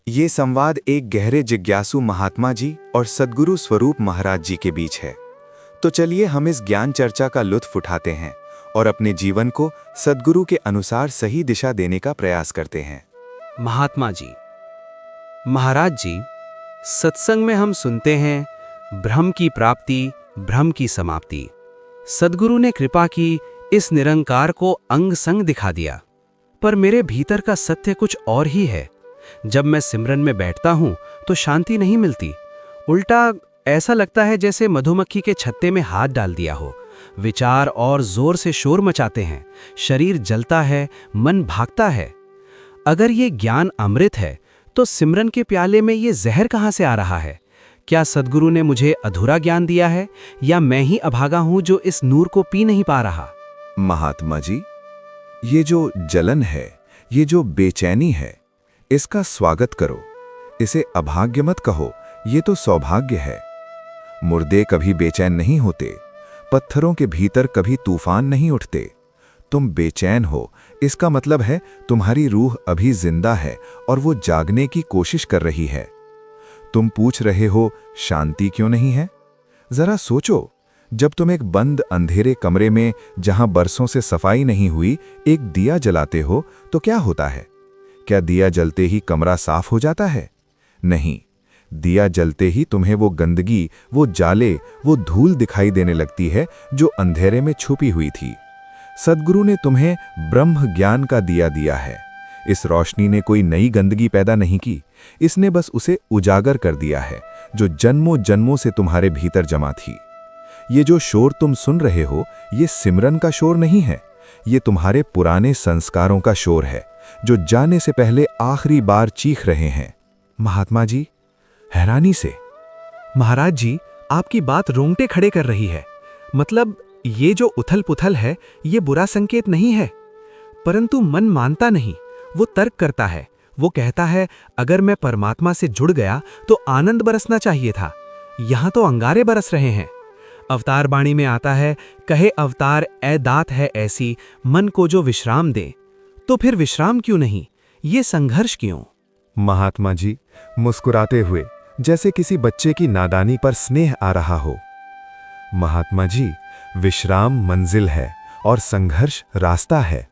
ये संवाद एक गहरे जिज्ञासु महात्मा जी और सद्गुरु स्वरूप महाराज जी के बीच है। तो चलिए हम इस ज्ञान चर्चा का लुत्फ उठाते हैं और अपने जीवन को सद्गुरु के अनुसार सही दिशा देने का प्रयास करते हैं। महात्मा जी, महाराज जी, सत्संग में हम सुनते हैं ब्रह्म की प्राप्ति, ब्रह्म की समाप्ति। सद्गुरु ने कृपा की, इस निरंकार को अंग संग दिखा दिया। पर मेरे भीतर का सत्य कुछ और ही है। जब मैं सिमरन में बैठता हूं तो शांति नहीं मिलती। उल्टा ऐसा लगता है जैसे मधुमक्खी के छत्ते में हाथ डाल दिया हो। विचार और जोर से शोर मचाते हैं, शरीर जलता है, मन भागता है। अगर ये ज्ञान अमृत है तो सिमरन के प्याले में ये जहर कहाँ से आ रहा है? क्या सद्गुरु ने मुझे अधूरा ज्ञान दिया है या मैं ही अभागा हूं जो इस नूर को पी नहीं पा रहा? महात्मा जी, ये जो जलन है, ये जो बेचैनी है, इसका स्वागत करो। इसे अभाग्य मत कहो, ये तो सौभाग्य है। मुर्दे कभी बेचैन नहीं होते, पत्थरों के भीतर कभी तूफान नहीं उठते। तुम बेचैन हो, इसका मतलब है तुम्हारी रूह अभी जिंदा है और वो जागने की कोशिश कर रही है। तुम पूछ रहे हो शांति क्यों नहीं है? जरा सोचो, जब तुम एक बंद अंधेरे कमरे में जहां बरसों से सफाई नहीं हुई एक दिया जलाते हो तो क्या होता है? क्या दिया जलते ही कमरा साफ हो जाता है? नहीं, दिया जलते ही तुम्हें वो गंदगी, वो जाले, वो धूल दिखाई देने लगती है जो अंधेरे में छुपी हुई थी। सद्गुरु ने तुम्हें ब्रह्म ज्ञान का दिया दिया है। इस रोशनी ने कोई नई गंदगी पैदा नहीं की, इसने बस उसे उजागर कर दिया है जो जन्मों जन्मों से तुम्हारे भीतर जमा थी। ये जो शोर तुम सुन रहे हो, ये सिमरन का शोर नहीं है, ये तुम्हारे पुराने संस्कारों का शोर है जो जाने से पहले आखिरी बार चीख रहे हैं। महात्मा जी, हैरानी से, महाराज जी, आपकी बात रोंगटे खड़े कर रही है। मतलब ये जो उथल पुथल है ये बुरा संकेत नहीं है, परंतु मन मानता नहीं, वो तर्क करता है। वो कहता है अगर मैं परमात्मा से जुड़ गया तो आनंद बरसना चाहिए था, यहां तो अंगारे बरस रहे हैं। अवतार बाणी में आता है, कहे अवतार ए दात है ऐसी, मन को जो विश्राम दे। तो फिर विश्राम क्यों नहीं, ये संघर्ष क्यों? महात्मा जी, मुस्कुराते हुए जैसे किसी बच्चे की नादानी पर स्नेह आ रहा हो। महात्मा जी, विश्राम मंजिल है और संघर्ष रास्ता है।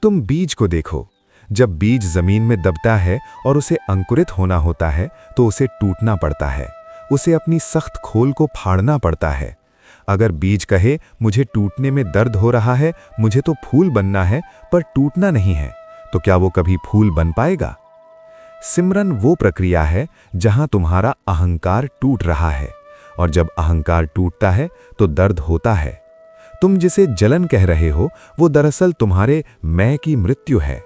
तुम बीज को देखो, जब बीज जमीन में दबता है और उसे अंकुरित होना होता है तो उसे टूटना पड़ता है, उसे अपनी सख्त खोल को फाड़ना पड़ता है। अगर बीज कहे मुझे टूटने में दर्द हो रहा है, मुझे तो फूल बनना है पर टूटना नहीं है, तो क्या वो कभी फूल बन पाएगा? सिमरन वो प्रक्रिया है जहां तुम्हारा अहंकार टूट रहा है, और जब अहंकार टूटता है तो दर्द होता है। तुम जिसे जलन कह रहे हो वो दरअसल तुम्हारे मैं की मृत्यु है।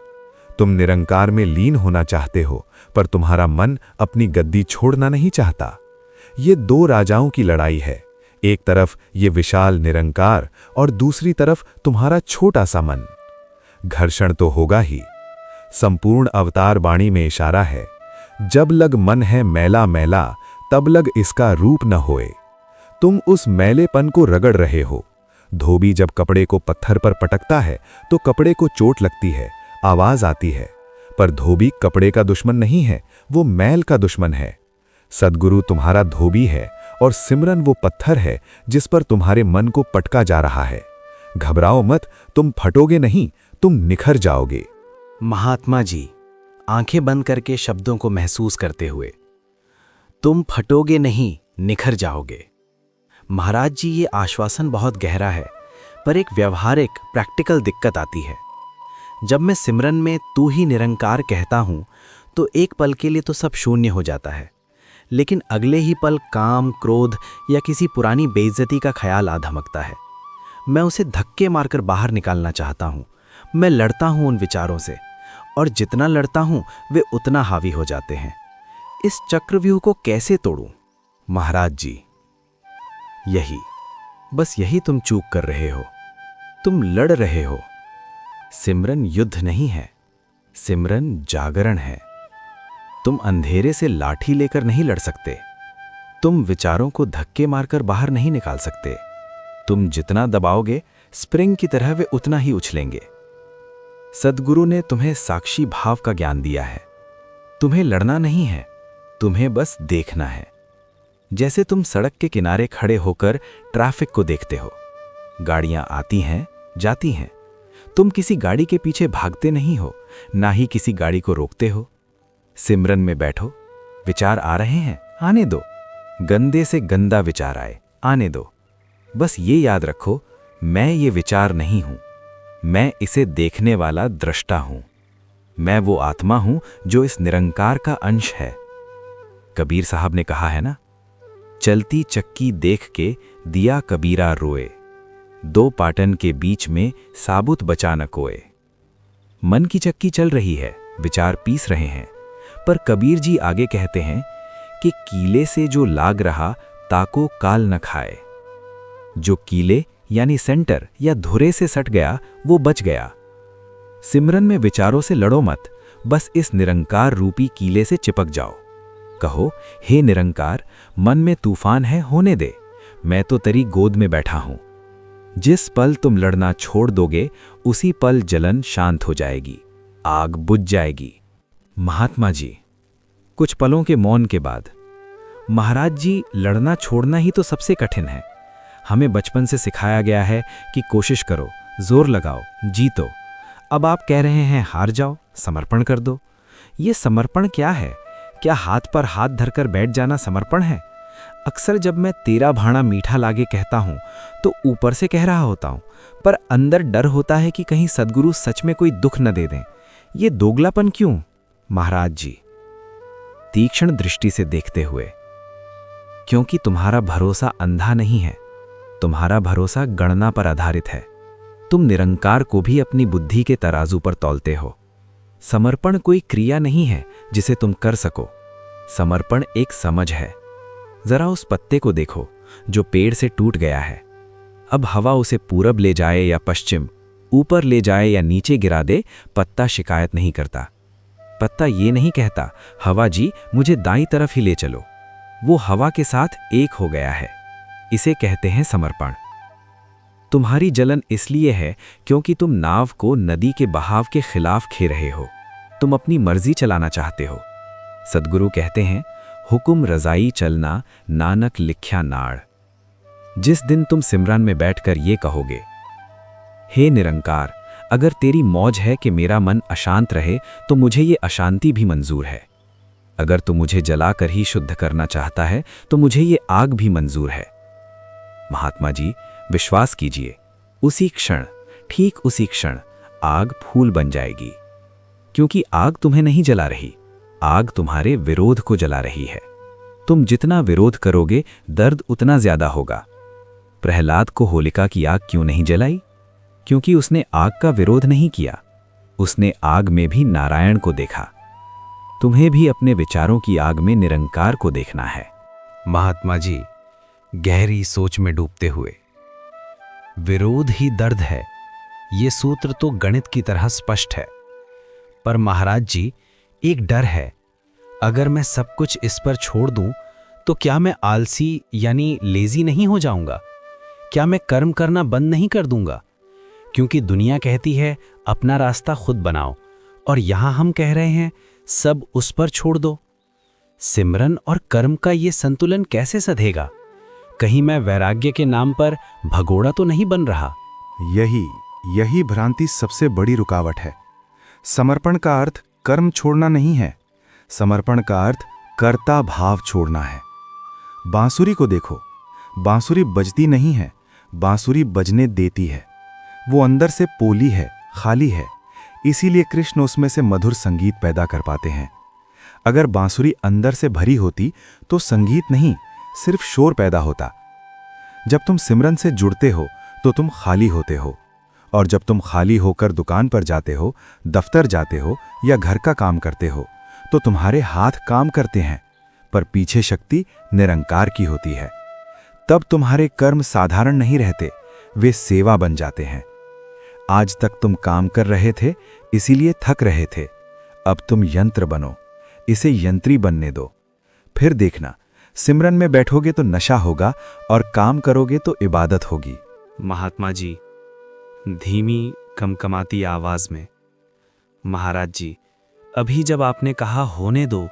तुम निरंकार में लीन होना चाहते हो पर तुम्हारा मन अपनी गद्दी छोड़ना नहीं चाहता। ये दो राजाओं की लड़ाई है, एक तरफ ये विशाल निरंकार और दूसरी तरफ तुम्हारा छोटा सा मन। घर्षण तो होगा ही। संपूर्ण अवतार बाणी में इशारा है, जब लग मन है मैला मैला तब लग इसका रूप न होए। तुम उस मैलेपन को रगड़ रहे हो। धोबी जब कपड़े को पत्थर पर पटकता है तो कपड़े को चोट लगती है, आवाज आती है, पर धोबी कपड़े का दुश्मन नहीं है, वो मैल का दुश्मन है। सद्गुरु तुम्हारा धोबी है और सिमरन वो पत्थर है जिस पर तुम्हारे मन को पटका जा रहा है। घबराओ मत, तुम फटोगे नहीं, तुम निखर जाओगे। महात्मा जी, आंखें बंद करके शब्दों को महसूस करते हुए, तुम फटोगे नहीं, निखर जाओगे। महाराज जी, ये आश्वासन बहुत गहरा है, पर एक व्यवहारिक प्रैक्टिकल दिक्कत आती है। जब मैं सिमरन में तू ही निरंकार कहता हूं तो एक पल के लिए तो सब शून्य हो जाता है, लेकिन अगले ही पल काम, क्रोध या किसी पुरानी बेइज्जती का ख्याल आ धमकता है। मैं उसे धक्के मारकर बाहर निकालना चाहता हूं। मैं लड़ता हूं उन विचारों से, और जितना लड़ता हूं वे उतना हावी हो जाते हैं। इस चक्रव्यूह को कैसे तोड़ूं? महाराज जी, बस यही तुम चूक कर रहे हो। तुम लड़ रहे हो। सिमरन युद्ध नहीं है, सिमरन जागरण है। तुम अंधेरे से लाठी लेकर नहीं लड़ सकते, तुम विचारों को धक्के मारकर बाहर नहीं निकाल सकते। तुम जितना दबाओगे स्प्रिंग की तरह वे उतना ही उछलेंगे। सद्गुरु ने तुम्हें साक्षी भाव का ज्ञान दिया है। तुम्हें लड़ना नहीं है, तुम्हें बस देखना है। जैसे तुम सड़क के किनारे खड़े होकर ट्रैफिक को देखते हो। गाड़ियां आती हैं, जाती हैं। तुम किसी गाड़ी के पीछे भागते नहीं हो, ना ही किसी गाड़ी को रोकते हो। सिमरन में बैठो, विचार आ रहे हैं, आने दो। गंदे से गंदा विचार आए, आने दो। बस ये याद रखो, मैं ये विचार नहीं हूं, मैं इसे देखने वाला दृष्टा हूं। मैं वो आत्मा हूं जो इस निरंकार का अंश है। कबीर साहब ने कहा है ना, चलती चक्की देख के दिया कबीरा रोए, दो पाटन के बीच में साबुत बचा न कोए। मन की चक्की चल रही है, विचार पीस रहे हैं, पर कबीर जी आगे कहते हैं कि कीले से जो लाग रहा ताको काल न खाए। जो कीले यानी सेंटर या धुरे से सट गया वो बच गया। सिमरन में विचारों से लड़ो मत, बस इस निरंकार रूपी कीले से चिपक जाओ। कहो, हे निरंकार, मन में तूफान है, होने दे, मैं तो तेरी गोद में बैठा हूं। जिस पल तुम लड़ना छोड़ दोगे उसी पल जलन शांत हो जाएगी, आग बुझ जाएगी। महात्मा जी, कुछ पलों के मौन के बाद, महाराज जी, लड़ना छोड़ना ही तो सबसे कठिन है। हमें बचपन से सिखाया गया है कि कोशिश करो, जोर लगाओ, जीतो। अब आप कह रहे हैं हार जाओ, समर्पण कर दो। ये समर्पण क्या है? क्या हाथ पर हाथ धरकर बैठ जाना समर्पण है? अक्सर जब मैं तेरा भाणा मीठा लागे कहता हूं तो ऊपर से कह रहा होता हूं, पर अंदर डर होता है कि कहीं सद्गुरु सच में कोई दुख न दे दें। ये दोगलापन क्यों? महाराज जी, तीक्ष्ण दृष्टि से देखते हुए, क्योंकि तुम्हारा भरोसा अंधा नहीं है, तुम्हारा भरोसा गणना पर आधारित है। तुम निरंकार को भी अपनी बुद्धि के तराजू पर तौलते हो। समर्पण कोई क्रिया नहीं है जिसे तुम कर सको, समर्पण एक समझ है। जरा उस पत्ते को देखो जो पेड़ से टूट गया है। अब हवा उसे पूरब ले जाए या पश्चिम, ऊपर ले जाए या नीचे गिरा दे, पत्ता शिकायत नहीं करता। पत्ता ये नहीं कहता, हवा जी मुझे दाईं तरफ ही ले चलो। वो हवा के साथ एक हो गया है। इसे कहते हैं समर्पण। तुम्हारी जलन इसलिए है क्योंकि तुम नाव को नदी के बहाव के खिलाफ खे रहे हो। तुम अपनी मर्जी चलाना चाहते हो। सद्गुरु कहते हैं, हुकुम रजाई चलना नानक लिख्या नाड़। जिस दिन तुम सिमरन में बैठकर ये कहोगे, हे निरंकार, अगर तेरी मौज है कि मेरा मन अशांत रहे तो मुझे ये अशांति भी मंजूर है। अगर तू मुझे जलाकर ही शुद्ध करना चाहता है तो मुझे ये आग भी मंजूर है। महात्मा जी, विश्वास कीजिए, उसी क्षण, ठीक उसी क्षण आग फूल बन जाएगी। क्योंकि आग तुम्हें नहीं जला रही, आग तुम्हारे विरोध को जला रही है। तुम जितना विरोध करोगे दर्द उतना ज्यादा होगा। प्रहलाद को होलिका की आग क्यों नहीं जलाई? क्योंकि उसने आग का विरोध नहीं किया, उसने आग में भी नारायण को देखा। तुम्हें भी अपने विचारों की आग में निरंकार को देखना है। महात्मा जी, गहरी सोच में डूबते हुए, विरोध ही दर्द है, ये सूत्र तो गणित की तरह स्पष्ट है। पर महाराज जी, एक डर है, अगर मैं सब कुछ इस पर छोड़ दूं तो क्या मैं आलसी यानी लेजी नहीं हो जाऊंगा? क्या मैं कर्म करना बंद नहीं कर दूंगा? क्योंकि दुनिया कहती है अपना रास्ता खुद बनाओ, और यहां हम कह रहे हैं सब उस पर छोड़ दो। सिमरन और कर्म का ये संतुलन कैसे सधेगा? कहीं मैं वैराग्य के नाम पर भगोड़ा तो नहीं बन रहा? यही भ्रांति सबसे बड़ी रुकावट है। समर्पण का अर्थ कर्म छोड़ना नहीं है, समर्पण का अर्थ कर्ता भाव छोड़ना है। बांसुरी को देखो, बांसुरी बजती नहीं है, बांसुरी बजने देती है। वो अंदर से पोली है, खाली है, इसीलिए कृष्ण उसमें से मधुर संगीत पैदा कर पाते हैं। अगर बांसुरी अंदर से भरी होती तो संगीत नहीं, सिर्फ शोर पैदा होता। जब तुम सिमरन से जुड़ते हो तो तुम खाली होते हो, और जब तुम खाली होकर दुकान पर जाते हो, दफ्तर जाते हो या घर का काम करते हो तो तुम्हारे हाथ काम करते हैं, पर पीछे शक्ति निरंकार की होती है। तब तुम्हारे कर्म साधारण नहीं रहते, वे सेवा बन जाते हैं। आज तक तुम काम कर रहे थे, इसीलिए थक रहे थे। अब तुम यंत्र बनो, इसे यंत्री बनने दो। फिर देखना, सिमरन में बैठोगे तो नशा होगा और काम करोगे तो इबादत होगी। महात्मा जी, धीमी कमकमाती आवाज में, महाराज जी, अभी जब आपने कहा होने दो,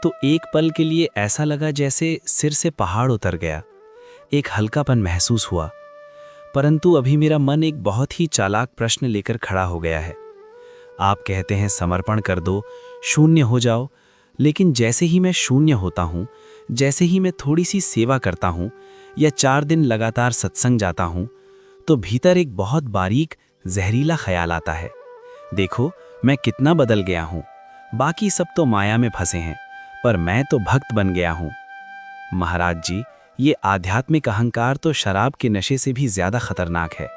तो एक पल के लिए ऐसा लगा जैसे सिर से पहाड़ उतर गया। एक हल्कापन महसूस हुआ। परंतु अभी मेरा मन एक बहुत ही चालाक प्रश्न लेकर खड़ा हो गया है। आप कहते हैं समर्पण कर दो, शून्य हो जाओ, लेकिन जैसे ही मैं शून्य होता हूँ, जैसे ही मैं थोड़ी सी सेवा करता हूँ या 4 दिन लगातार सत्संग जाता हूँ, तो भीतर एक बहुत बारीक जहरीला ख्याल आता है, देखो मैं कितना बदल गया हूँ। बाकी सब तो माया में फंसे हैं, पर मैं तो भक्त बन गया हूँ। महाराज जी, ये आध्यात्मिक अहंकार तो शराब के नशे से भी ज्यादा खतरनाक है।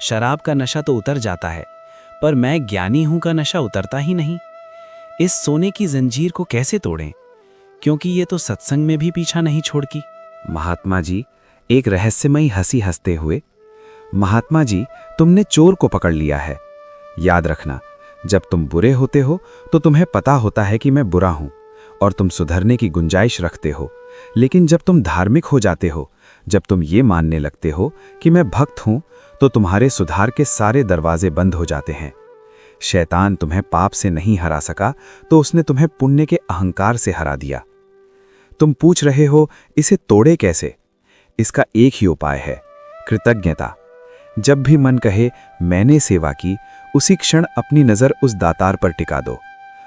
शराब का नशा तो उतर जाता है, पर मैं ज्ञानी हूं का नशा उतरता ही नहीं। इस सोने की जंजीर को कैसे तोड़ें, क्योंकि ये तो सत्संग में भी पीछा नहीं छोड़ती। महात्मा जी एक रहस्यमयी हंसी हंसते हुए, महात्मा जी तुमने चोर को पकड़ लिया है। याद रखना, जब तुम बुरे होते हो तो तुम्हें पता होता है कि मैं बुरा हूं और तुम सुधरने की गुंजाइश रखते हो, लेकिन जब तुम धार्मिक हो जाते हो, जब तुम ये मानने लगते हो कि मैं भक्त हूं, तो तुम्हारे सुधार के सारे दरवाजे बंद हो जाते हैं। शैतान तुम्हें पाप से नहीं हरा सका तो उसने तुम्हें पुण्य के अहंकार से हरा दिया। तुम पूछ रहे हो इसे तोड़े कैसे? इसका एक ही उपाय है, कृतज्ञता। जब भी मन कहे मैंने सेवा की, उसी क्षण अपनी नज़र उस दातार पर टिका दो।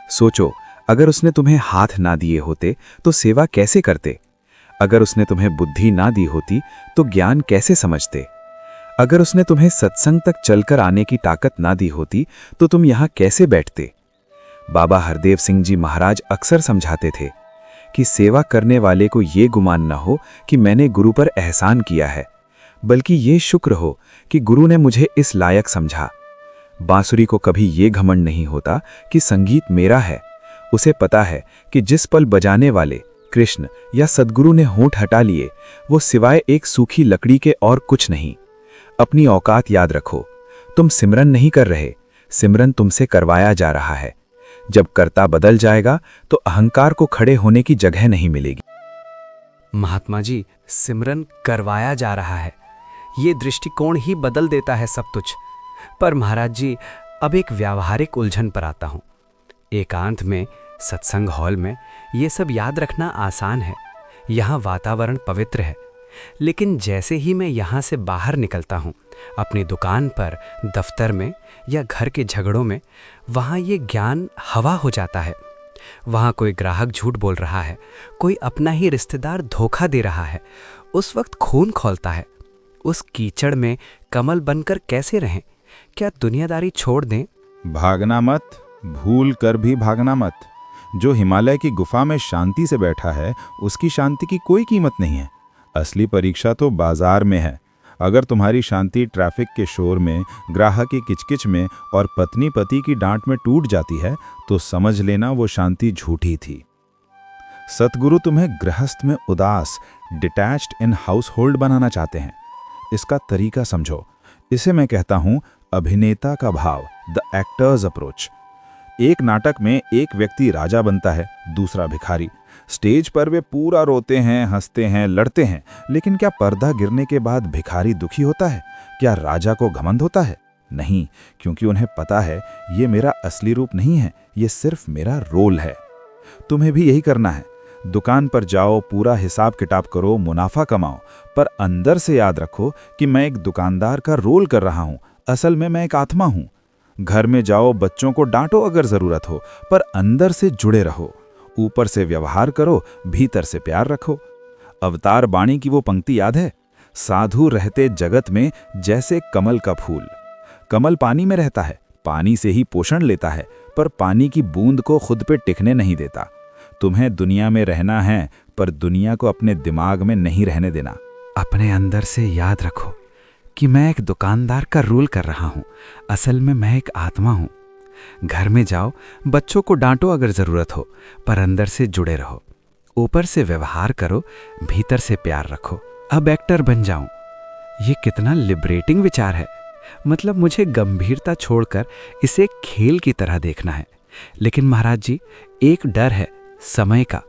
सोचो, अगर उसने तुम्हें हाथ ना दिए होते तो सेवा कैसे करते? अगर उसने तुम्हें बुद्धि ना दी होती तो ज्ञान कैसे समझते? अगर उसने तुम्हें सत्संग तक चलकर आने की ताकत ना दी होती तो तुम यहाँ कैसे बैठते? बाबा हरदेव सिंह जी महाराज अक्सर समझाते थे कि सेवा करने वाले को ये गुमान न हो कि मैंने गुरु पर एहसान किया है, बल्कि ये शुक्र हो कि गुरु ने मुझे इस लायक समझा। बांसुरी को कभी ये घमंड नहीं होता कि संगीत मेरा है। उसे पता है कि जिस पल बजाने वाले कृष्ण या सद्गुरु ने होंठ हटा लिए, वो सिवाय एक सूखी लकड़ी के और कुछ नहीं। अपनी औकात याद रखो। तुम सिमरन नहीं कर रहे, सिमरन तुमसे करवाया जा रहा है। जब कर्ता बदल जाएगा तो अहंकार को खड़े होने की जगह नहीं मिलेगी। महात्मा जी, सिमरन करवाया जा रहा है, ये दृष्टिकोण ही बदल देता है सब कुछ। पर महाराज जी, अब एक व्यावहारिक उलझन पर आता हूँ। एकांत में, सत्संग हॉल में ये सब याद रखना आसान है, यहाँ वातावरण पवित्र है। लेकिन जैसे ही मैं यहाँ से बाहर निकलता हूँ, अपनी दुकान पर, दफ्तर में या घर के झगड़ों में, वहाँ ये ज्ञान हवा हो जाता है। वहाँ कोई ग्राहक झूठ बोल रहा है, कोई अपना ही रिश्तेदार धोखा दे रहा है। उस वक्त खून खौलता है। उस कीचड़ में कमल बनकर कैसे रहें? क्या दुनियादारी छोड़ दें? भागना मत, भूल कर भी भागना मत। जो हिमालय की गुफा में शांति से बैठा है, उसकी शांति की कोई कीमत नहीं है। असली परीक्षा तो बाजार में है। अगर तुम्हारी शांति ट्रैफिक के शोर में, ग्राहक की किचकिच में और पत्नी पति की डांट में टूट जाती है, तो समझ लेना वो शांति झूठी थी। सतगुरु तुम्हें गृहस्थ में उदास, डिटैच्ड इन हाउस होल्ड बनाना चाहते हैं। इसका तरीका समझो। इसे मैं कहता हूं अभिनेता का भाव, द एक्टर्स अप्रोच। एक नाटक में एक व्यक्ति राजा बनता है, दूसरा भिखारी। स्टेज पर वे पूरा रोते हैं, हंसते हैं, लड़ते हैं, लेकिन क्या पर्दा गिरने के बाद भिखारी दुखी होता है? क्या राजा को घमंड होता है? नहीं, क्योंकि उन्हें पता है ये मेरा असली रूप नहीं है, ये सिर्फ मेरा रोल है। तुम्हें भी यही करना है। दुकान पर जाओ, पूरा हिसाब किताब करो, मुनाफा कमाओ, पर अंदर से याद रखो कि मैं एक दुकानदार का रोल कर रहा हूं। असल में मैं एक आत्मा हूं। घर में जाओ, बच्चों को डांटो अगर जरूरत हो, पर अंदर से जुड़े रहो। ऊपर से व्यवहार करो, भीतर से प्यार रखो। अवतार बाणी की वो पंक्ति याद है? साधु रहते जगत में जैसे कमल का फूल। कमल पानी में रहता है, पानी से ही पोषण लेता है, पर पानी की बूंद को खुद पे टिकने नहीं देता। तुम्हें दुनिया में रहना है, पर दुनिया को अपने दिमाग में नहीं रहने देना। अपने अंदर से याद रखो कि मैं एक दुकानदार का रोल कर रहा हूँ। असल में मैं एक आत्मा हूँ। घर में जाओ, बच्चों को डांटो अगर जरूरत हो, पर अंदर से जुड़े रहो। ऊपर से व्यवहार करो, भीतर से प्यार रखो। अब एक्टर बन जाऊं, ये कितना लिबरेटिंग विचार है। मतलब मुझे गंभीरता छोड़कर इसे खेल की तरह देखना है। लेकिन महाराज जी, एक डर है समय का।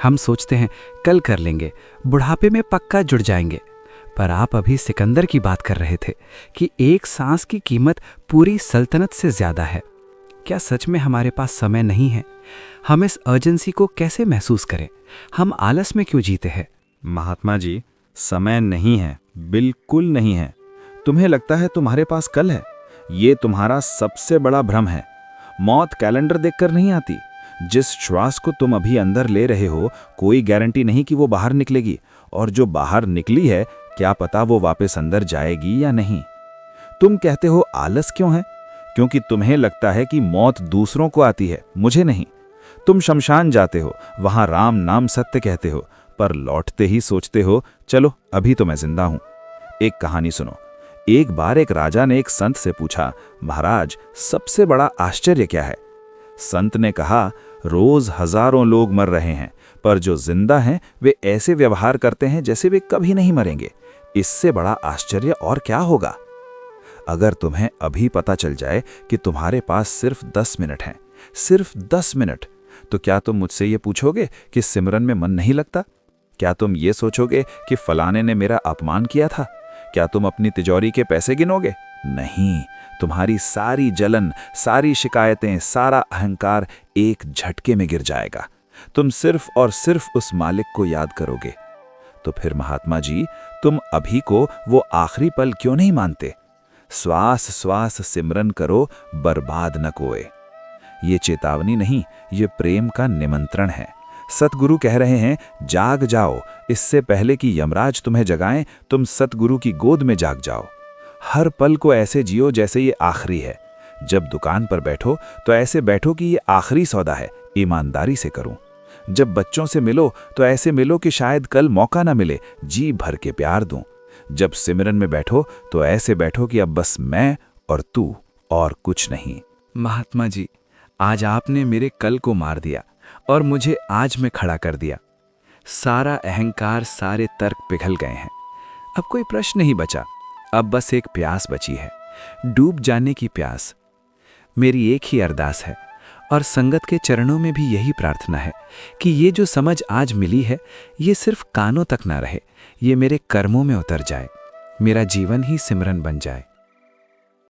हम सोचते हैं कल कर लेंगे, बुढ़ापे में पक्का जुड़ जाएंगे। पर आप अभी सिकंदर की बात कर रहे थे कि एक सांस की कीमत पूरी सल्तनत से ज्यादा है। क्या सच में हमारे पास समय नहीं है? हम इस अर्जेंसी को कैसे महसूस करें? हम आलस में क्यों जीते हैं? महात्मा जी, समय नहीं है, बिल्कुल नहीं है। तुम्हें लगता है तुम्हारे पास कल है, ये तुम्हारा सबसे बड़ा भ्रम है। मौत कैलेंडर देखकर नहीं आती। जिस श्वास को तुम अभी अंदर ले रहे हो, कोई गारंटी नहीं कि वो बाहर निकलेगी, और जो बाहर निकली है क्या पता वो वापस अंदर जाएगी या नहीं। तुम कहते हो आलस क्यों है? क्योंकि तुम्हें लगता है कि मौत दूसरों को आती है, मुझे नहीं। तुम शमशान जाते हो, वहां राम नाम सत्य कहते हो, पर लौटते ही सोचते हो चलो अभी तो मैं जिंदा हूं। एक कहानी सुनो। एक बार एक राजा ने एक संत से पूछा, महाराज सबसे बड़ा आश्चर्य क्या है? संत ने कहा, रोज हजारों लोग मर रहे हैं, पर जो जिंदा हैं वे ऐसे व्यवहार करते हैं जैसे वे कभी नहीं मरेंगे। इससे बड़ा आश्चर्य और क्या होगा? अगर तुम्हें अभी पता चल जाए कि तुम्हारे पास सिर्फ 10 मिनट हैं, सिर्फ 10 मिनट, तो क्या तुम मुझसे ये पूछोगे कि सिमरन में मन नहीं लगता? क्या तुम ये सोचोगे कि फलाने ने मेरा अपमान किया था? क्या तुम अपनी तिजोरी के पैसे गिनोगे? नहीं, तुम्हारी सारी जलन, सारी शिकायतें, सारा अहंकार एक झटके में गिर जाएगा। तुम सिर्फ और सिर्फ उस मालिक को याद करोगे। तो फिर महात्मा जी, तुम अभी को वो आखिरी पल क्यों नहीं मानते? श्वास श्वास सिमरन करो, बर्बाद न कोए। ये चेतावनी नहीं, ये प्रेम का निमंत्रण है। सतगुरु कह रहे हैं, जाग जाओ, इससे पहले कि यमराज तुम्हें जगाएं, तुम सतगुरु की गोद में जाग जाओ। हर पल को ऐसे जियो जैसे ये आखिरी है। जब दुकान पर बैठो तो ऐसे बैठो कि ये आखिरी सौदा है, ईमानदारी से करूं। जब बच्चों से मिलो तो ऐसे मिलो कि शायद कल मौका ना मिले, जी भर के प्यार दूं। जब सिमरन में बैठो तो ऐसे बैठो कि अब बस मैं और तू, और कुछ नहीं। महात्मा जी, आज आपने मेरे कल को मार दिया और मुझे आज में खड़ा कर दिया। सारा अहंकार, सारे तर्क पिघल गए हैं। अब कोई प्रश्न नहीं बचा, अब बस एक प्यास बची है, डूब जाने की प्यास। मेरी एक ही अरदास है और संगत के चरणों में भी यही प्रार्थना है कि ये जो समझ आज मिली है, ये सिर्फ कानों तक ना रहे, ये मेरे कर्मों में उतर जाए, मेरा जीवन ही सिमरन बन जाए।